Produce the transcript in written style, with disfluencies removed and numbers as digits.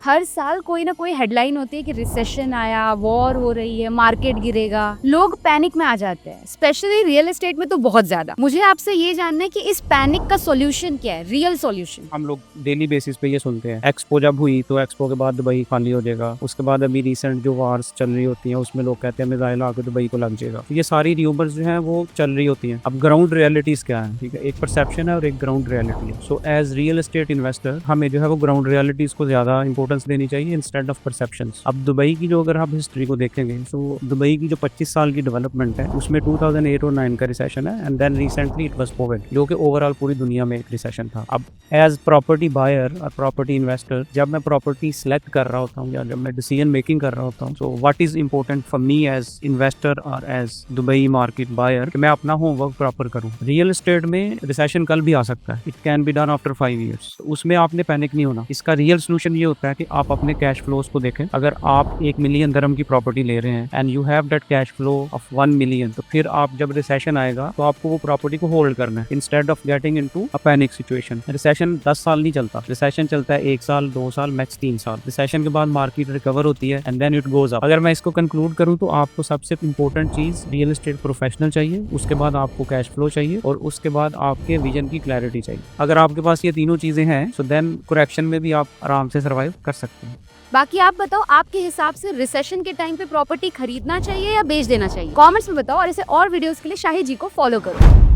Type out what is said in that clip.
हर साल कोई ना कोई हेडलाइन होती है कि रिसेशन आया, वॉर हो रही है, मार्केट गिरेगा, लोग पैनिक में आ जाते हैं। स्पेशली रियल एस्टेट में तो बहुत ज्यादा। मुझे आपसे ये जानना है कि इस पैनिक का सॉल्यूशन क्या है, रियल सॉल्यूशन। हम लोग डेली बेसिस पे ये सुनते हैं एक्सपो जब हुई तो एक्सपो के बाद दुबई खाली हो जाएगा, उसके बाद अभी रिसेंट जो वार्स चल रही होती हैं उसमें लोग कहते हैं मिसाइल आके दुबई को लग जाएगा। तो ये सारी र्यूमर्स जो हैं वो चल रही होती हैं। अब ग्राउंड रियलिटीज क्या है, ठीक है, एक परसेप्शन है और एक ग्राउंड रियलिटी है। So as real estate investor हमें जो है वो ग्राउंड रियलिटीज को ज्यादा इंपॉर्टेंस देनी चाहिए इंस्टेड ऑफ परसेप्शंस। अब दुबई की जो अगर आप हिस्ट्री को देखेंगे तो दुबई की जो 25 साल की डेवलपमेंट है उसमें 2008 और 9 का रिसेशन है and then recently it was COVID, जो कि ओवरऑल पूरी दुनिया में एक रिसेशन था। अब एज प्रॉपर्टी बायर और प्रॉपर्टी इन्वेस्टर जब मैं प्रॉपर्टी सेलेक्ट कर रहा होता हूँ या जब मैं डिसीजन मेकिंग कर रहा होता हूँ, so what is important for me as investor और एज दुबई मार्केट बायर कि मैं अपना होमवर्क प्रॉपर करूँ। रियल एस्टेट में रिसेशन कल भी आ सकता है, it can be done after 5 years. उसमें आपने पैनिक नहीं होना। इसका रियल सोल्यूशन ये होता है कि आप अपने कैश फ्लोज को देखें। अगर आप 1 मिलियन दिरहम की प्रॉपर्टी ले रहे हैं and you have that cash flow of 1 million, तो फिर आप जब रिसेशन आएगा तो आपको वो प्रॉपर्टी को होल्ड करना है instead of getting into a panic situation. Recession 10 साल नहीं चलता, रिसेशन चलता है 1 साल 2 साल मैक्स 3 साल। रिसेशन के बाद मार्केट रिकवर होती है and then it goes up. अगर मैं इसको कंक्लूड करूं तो आपको सबसे इंपॉर्टेंट चीज रियल एस्टेट प्रोफेशनल चाहिए, उसके बाद आपको कैश फ्लो चाहिए और उसके बाद आपके विजन की क्लैरिटी चाहिए। अगर आपके पास ये तीनों चीजें हैं सो देन करेक्शन में भी आप आराम से सर्वाइव कर सकते हैं। बाकी आप बताओ, आपके हिसाब से रिसेशन के टाइम पे प्रॉपर्टी खरीदना चाहिए या बेच देना चाहिए? कमेंट्स में बताओ और ऐसे और वीडियोस के लिए शाहिद जी को फॉलो करो।